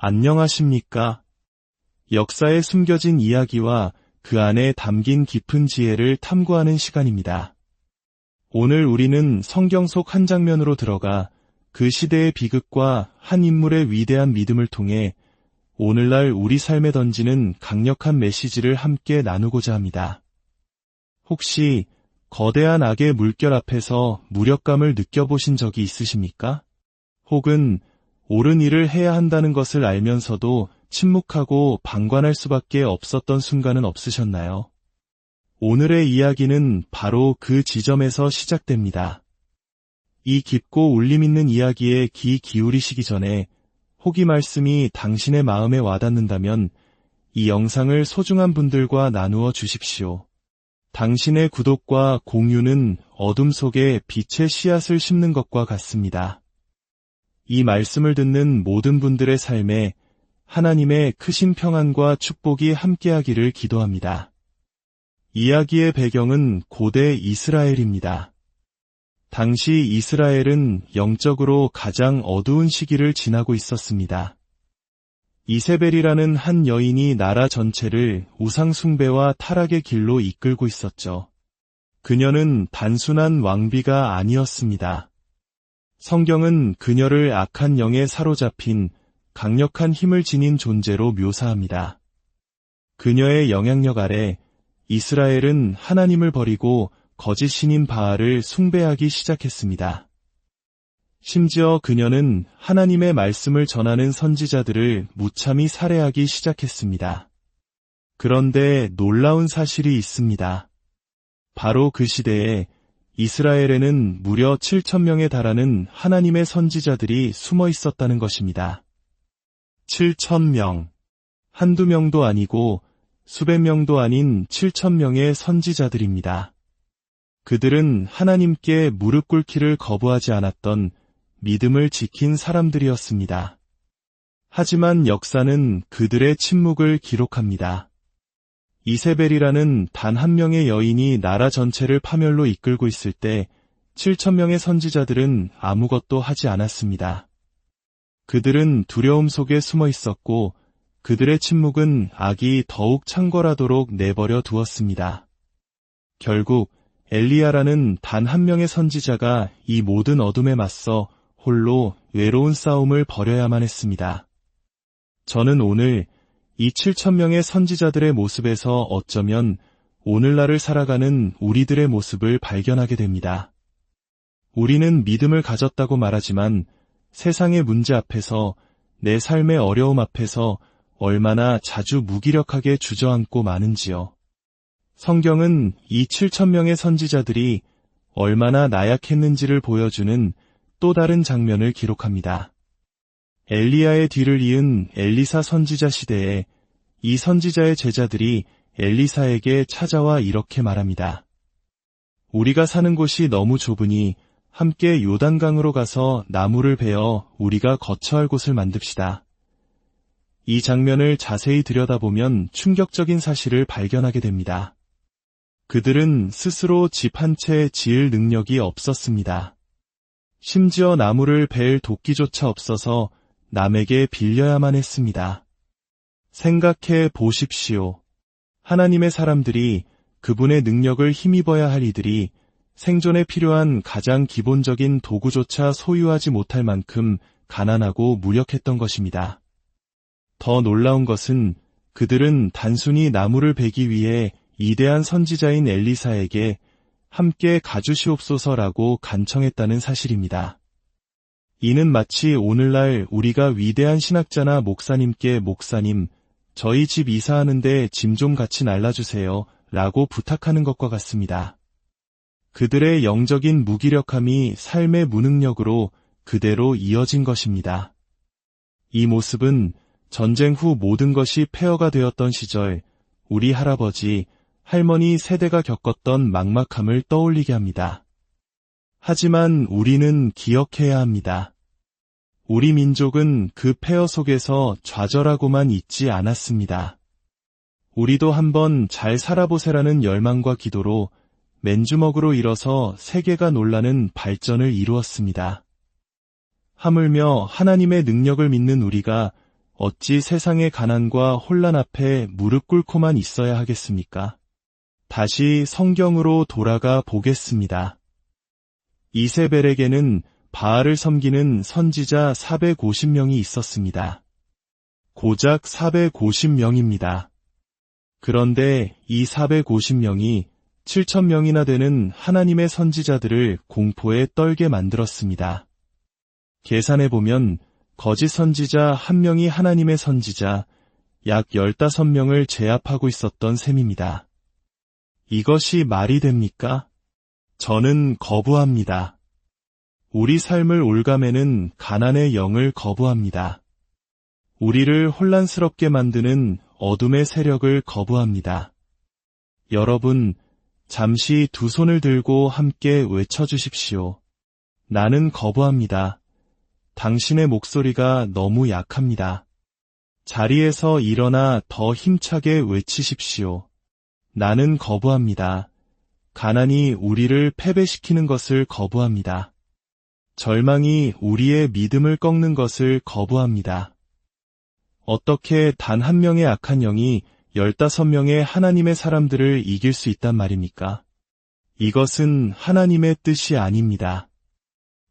안녕하십니까? 역사에 숨겨진 이야기와 그 안에 담긴 깊은 지혜를 탐구하는 시간입니다. 오늘 우리는 성경 속 한 장면으로 들어가 그 시대의 비극과 한 인물의 위대한 믿음을 통해 오늘날 우리 삶에 던지는 강력한 메시지를 함께 나누고자 합니다. 혹시 거대한 악의 물결 앞에서 무력감을 느껴보신 적이 있으십니까? 혹은 옳은 일을 해야 한다는 것을 알면서도 침묵하고 방관할 수밖에 없었던 순간은 없으셨나요? 오늘의 이야기는 바로 그 지점에서 시작됩니다. 이 깊고 울림 있는 이야기에 귀 기울이시기 전에 혹이 말씀이 당신의 마음에 와닿는다면 이 영상을 소중한 분들과 나누어 주십시오. 당신의 구독과 공유는 어둠 속에 빛의 씨앗을 심는 것과 같습니다. 이 말씀을 듣는 모든 분들의 삶에 하나님의 크신 평안과 축복이 함께하기를 기도합니다. 이야기의 배경은 고대 이스라엘입니다. 당시 이스라엘은 영적으로 가장 어두운 시기를 지나고 있었습니다. 이세벨이라는 한 여인이 나라 전체를 우상 숭배와 타락의 길로 이끌고 있었죠. 그녀는 단순한 왕비가 아니었습니다. 성경은 그녀를 악한 영에 사로잡힌 강력한 힘을 지닌 존재로 묘사합니다. 그녀의 영향력 아래 이스라엘은 하나님을 버리고 거짓 신인 바알을 숭배하기 시작했습니다. 심지어 그녀는 하나님의 말씀을 전하는 선지자들을 무참히 살해하기 시작했습니다. 그런데 놀라운 사실이 있습니다. 바로 그 시대에 이스라엘에는 무려 7,000명에 달하는 하나님의 선지자들이 숨어 있었다는 것입니다. 7,000명. 한두 명도 아니고 수백 명도 아닌 7,000명의 선지자들입니다. 그들은 하나님께 무릎 꿇기를 거부하지 않았던 믿음을 지킨 사람들이었습니다. 하지만 역사는 그들의 침묵을 기록합니다. 이세벨이라는 단 한 명의 여인이 나라 전체를 파멸로 이끌고 있을 때 7,000명의 선지자들은 아무것도 하지 않았습니다. 그들은 두려움 속에 숨어 있었고 그들의 침묵은 악이 더욱 창궐하도록 내버려 두었습니다. 결국 엘리야라는 단 한 명의 선지자가 이 모든 어둠에 맞서 홀로 외로운 싸움을 벌여야만 했습니다. 저는 오늘 이 7,000명의 선지자들의 모습에서 어쩌면 오늘날을 살아가는 우리들의 모습을 발견하게 됩니다. 우리는 믿음을 가졌다고 말하지만 세상의 문제 앞에서, 내 삶의 어려움 앞에서 얼마나 자주 무기력하게 주저앉고 마는지요. 성경은 이 7,000명의 선지자들이 얼마나 나약했는지를 보여주는 또 다른 장면을 기록합니다. 엘리야의 뒤를 이은 엘리사 선지자 시대에 이 선지자의 제자들이 엘리사에게 찾아와 이렇게 말합니다. 우리가 사는 곳이 너무 좁으니 함께 요단강으로 가서 나무를 베어 우리가 거처할 곳을 만듭시다. 이 장면을 자세히 들여다보면 충격적인 사실을 발견하게 됩니다. 그들은 스스로 집 한 채 지을 능력이 없었습니다. 심지어 나무를 벨 도끼조차 없어서 남에게 빌려야만 했습니다. 생각해 보십시오. 하나님의 사람들이, 그분의 능력을 힘입어야 할 이들이 생존에 필요한 가장 기본적인 도구조차 소유하지 못할 만큼 가난하고 무력했던 것입니다. 더 놀라운 것은 그들은 단순히 나무를 베기 위해 이대한 선지자인 엘리사에게 함께 가주시옵소서라고 간청했다는 사실입니다. 이는 마치 오늘날 우리가 위대한 신학자나 목사님께 목사님, 저희 집 이사하는데 짐 좀 같이 날라주세요 라고 부탁하는 것과 같습니다. 그들의 영적인 무기력함이 삶의 무능력으로 그대로 이어진 것입니다. 이 모습은 전쟁 후 모든 것이 폐허가 되었던 시절 우리 할아버지, 할머니 세대가 겪었던 막막함을 떠올리게 합니다. 하지만 우리는 기억해야 합니다. 우리 민족은 그 폐허 속에서 좌절하고만 있지 않았습니다. 우리도 한번 잘 살아보세라는 열망과 기도로 맨주먹으로 일어서 세계가 놀라는 발전을 이루었습니다. 하물며 하나님의 능력을 믿는 우리가 어찌 세상의 가난과 혼란 앞에 무릎 꿇고만 있어야 하겠습니까? 다시 성경으로 돌아가 보겠습니다. 이세벨에게는 바알을 섬기는 선지자 450명이 있었습니다. 고작 450명입니다. 그런데 이 450명이 7,000명이나 되는 하나님의 선지자들을 공포에 떨게 만들었습니다. 계산해보면 거짓 선지자 1명이 하나님의 선지자 약 15명을 제압하고 있었던 셈입니다. 이것이 말이 됩니까? 저는 거부합니다. 우리 삶을 올가매는 가난의 영을 거부합니다. 우리를 혼란스럽게 만드는 어둠의 세력을 거부합니다. 여러분, 잠시 두 손을 들고 함께 외쳐주십시오. 나는 거부합니다. 당신의 목소리가 너무 약합니다. 자리에서 일어나 더 힘차게 외치십시오. 나는 거부합니다. 가난이 우리를 패배시키는 것을 거부합니다. 절망이 우리의 믿음을 꺾는 것을 거부합니다. 어떻게 단 한 명의 악한 영이 15명의 하나님의 사람들을 이길 수 있단 말입니까? 이것은 하나님의 뜻이 아닙니다.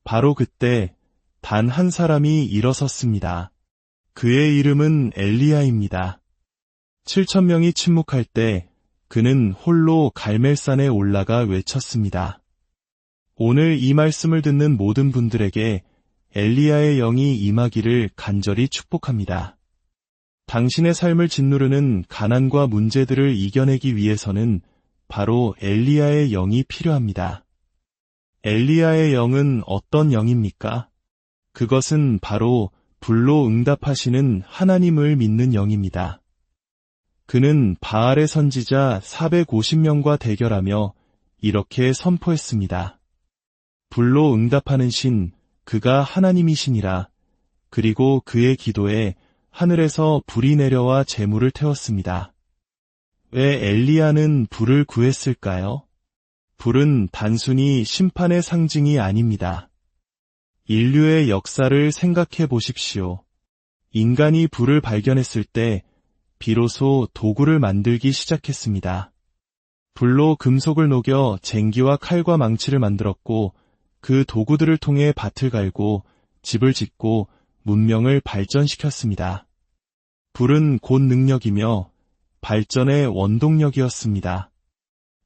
바로 그때 단 한 사람이 일어섰습니다. 그의 이름은 엘리야입니다. 7,000명이 침묵할 때 그는 홀로 갈멜산에 올라가 외쳤습니다. 오늘 이 말씀을 듣는 모든 분들에게 엘리야의 영이 임하기를 간절히 축복합니다. 당신의 삶을 짓누르는 가난과 문제들을 이겨내기 위해서는 바로 엘리야의 영이 필요합니다. 엘리야의 영은 어떤 영입니까? 그것은 바로 불로 응답하시는 하나님을 믿는 영입니다. 그는 바알의 선지자 450명과 대결하며 이렇게 선포했습니다. 불로 응답하는 신, 그가 하나님이시니라. 그리고 그의 기도에 하늘에서 불이 내려와 재물을 태웠습니다. 왜 엘리야는 불을 구했을까요? 불은 단순히 심판의 상징이 아닙니다. 인류의 역사를 생각해 보십시오. 인간이 불을 발견했을 때 비로소 도구를 만들기 시작했습니다. 불로 금속을 녹여 쟁기와 칼과 망치를 만들었고 그 도구들을 통해 밭을 갈고 집을 짓고 문명을 발전시켰습니다. 불은 곧 능력이며 발전의 원동력이었습니다.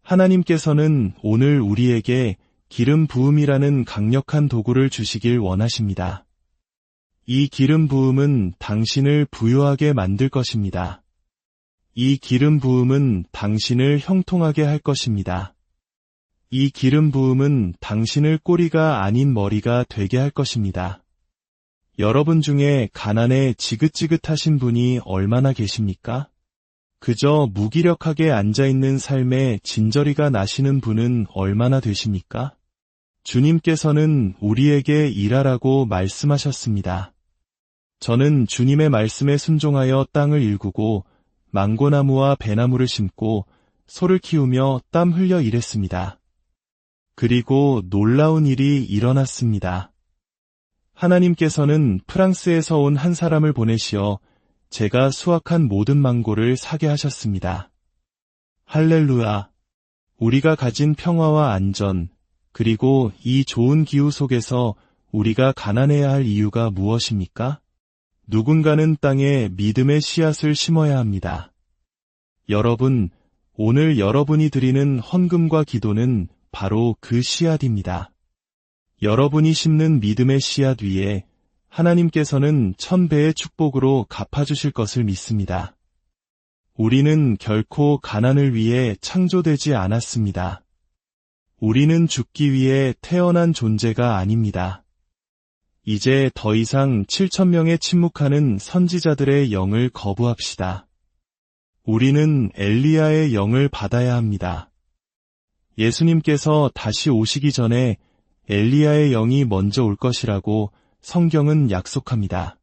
하나님께서는 오늘 우리에게 기름 부음이라는 강력한 도구를 주시길 원하십니다. 이 기름 부음은 당신을 부유하게 만들 것입니다. 이 기름 부음은 당신을 형통하게 할 것입니다. 이 기름 부음은 당신을 꼬리가 아닌 머리가 되게 할 것입니다. 여러분 중에 가난에 지긋지긋하신 분이 얼마나 계십니까? 그저 무기력하게 앉아있는 삶에 진저리가 나시는 분은 얼마나 되십니까? 주님께서는 우리에게 일하라고 말씀하셨습니다. 저는 주님의 말씀에 순종하여 땅을 일구고 망고나무와 배나무를 심고 소를 키우며 땀 흘려 일했습니다. 그리고 놀라운 일이 일어났습니다. 하나님께서는 프랑스에서 온 한 사람을 보내시어 제가 수확한 모든 망고를 사게 하셨습니다. 할렐루야! 우리가 가진 평화와 안전, 그리고 이 좋은 기후 속에서 우리가 가난해야 할 이유가 무엇입니까? 누군가는 땅에 믿음의 씨앗을 심어야 합니다. 여러분, 오늘 여러분이 드리는 헌금과 기도는 바로 그 씨앗입니다. 여러분이 심는 믿음의 씨앗 위에 하나님께서는 1000배의 축복으로 갚아주실 것을 믿습니다. 우리는 결코 가난을 위해 창조되지 않았습니다. 우리는 죽기 위해 태어난 존재가 아닙니다. 이제 더 이상 7,000명에 침묵하는 선지자들의 영을 거부합시다. 우리는 엘리야의 영을 받아야 합니다. 예수님께서 다시 오시기 전에 엘리야의 영이 먼저 올 것이라고 성경은 약속합니다.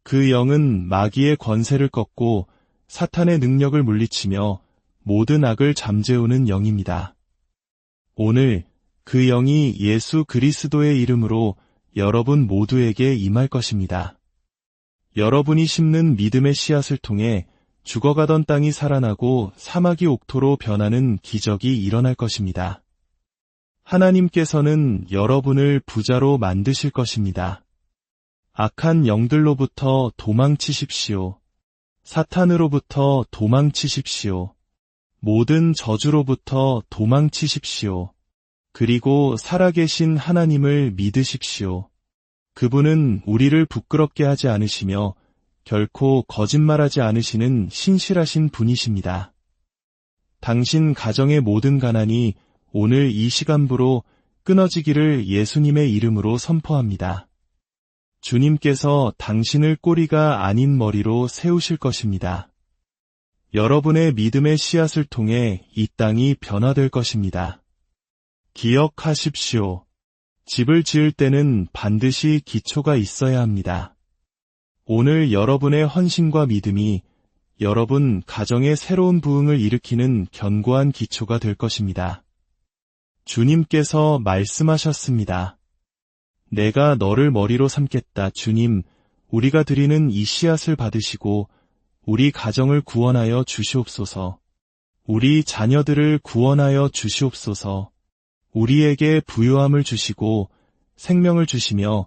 그 영은 마귀의 권세를 꺾고 사탄의 능력을 물리치며 모든 악을 잠재우는 영입니다. 오늘 그 영이 예수 그리스도의 이름으로 여러분 모두에게 임할 것입니다. 여러분이 심는 믿음의 씨앗을 통해 죽어가던 땅이 살아나고 사막이 옥토로 변하는 기적이 일어날 것입니다. 하나님께서는 여러분을 부자로 만드실 것입니다. 악한 영들로부터 도망치십시오. 사탄으로부터 도망치십시오. 모든 저주로부터 도망치십시오. 그리고 살아계신 하나님을 믿으십시오. 그분은 우리를 부끄럽게 하지 않으시며 결코 거짓말하지 않으시는 신실하신 분이십니다. 당신 가정의 모든 가난이 오늘 이 시간부로 끊어지기를 예수님의 이름으로 선포합니다. 주님께서 당신을 꼬리가 아닌 머리로 세우실 것입니다. 여러분의 믿음의 씨앗을 통해 이 땅이 변화될 것입니다. 기억하십시오. 집을 지을 때는 반드시 기초가 있어야 합니다. 오늘 여러분의 헌신과 믿음이 여러분 가정의 새로운 부흥을 일으키는 견고한 기초가 될 것입니다. 주님께서 말씀하셨습니다. 내가 너를 머리로 삼겠다. 주님, 우리가 드리는 이 씨앗을 받으시고 우리 가정을 구원하여 주시옵소서. 우리 자녀들을 구원하여 주시옵소서. 우리에게 부요함을 주시고 생명을 주시며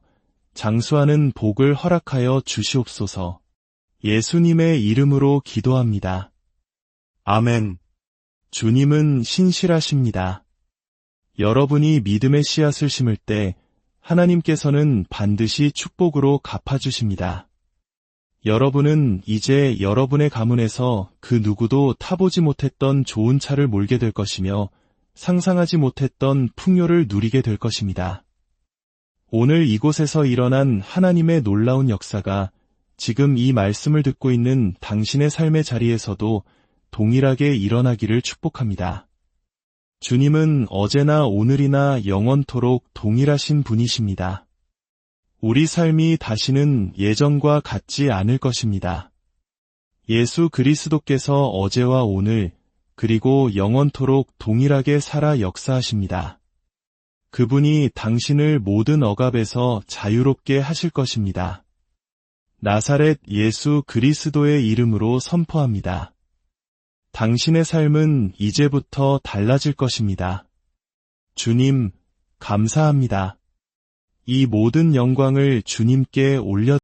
장수하는 복을 허락하여 주시옵소서. 예수님의 이름으로 기도합니다. 아멘. 주님은 신실하십니다. 여러분이 믿음의 씨앗을 심을 때 하나님께서는 반드시 축복으로 갚아주십니다. 여러분은 이제 여러분의 가문에서 그 누구도 타보지 못했던 좋은 차를 몰게 될 것이며 상상하지 못했던 풍요를 누리게 될 것입니다. 오늘 이곳에서 일어난 하나님의 놀라운 역사가 지금 이 말씀을 듣고 있는 당신의 삶의 자리에서도 동일하게 일어나기를 축복합니다. 주님은 어제나 오늘이나 영원토록 동일하신 분이십니다. 우리 삶이 다시는 예전과 같지 않을 것입니다. 예수 그리스도께서 어제와 오늘 그리고 영원토록 동일하게 살아 역사하십니다. 그분이 당신을 모든 억압에서 자유롭게 하실 것입니다. 나사렛 예수 그리스도의 이름으로 선포합니다. 당신의 삶은 이제부터 달라질 것입니다. 주님, 감사합니다. 이 모든 영광을 주님께 올려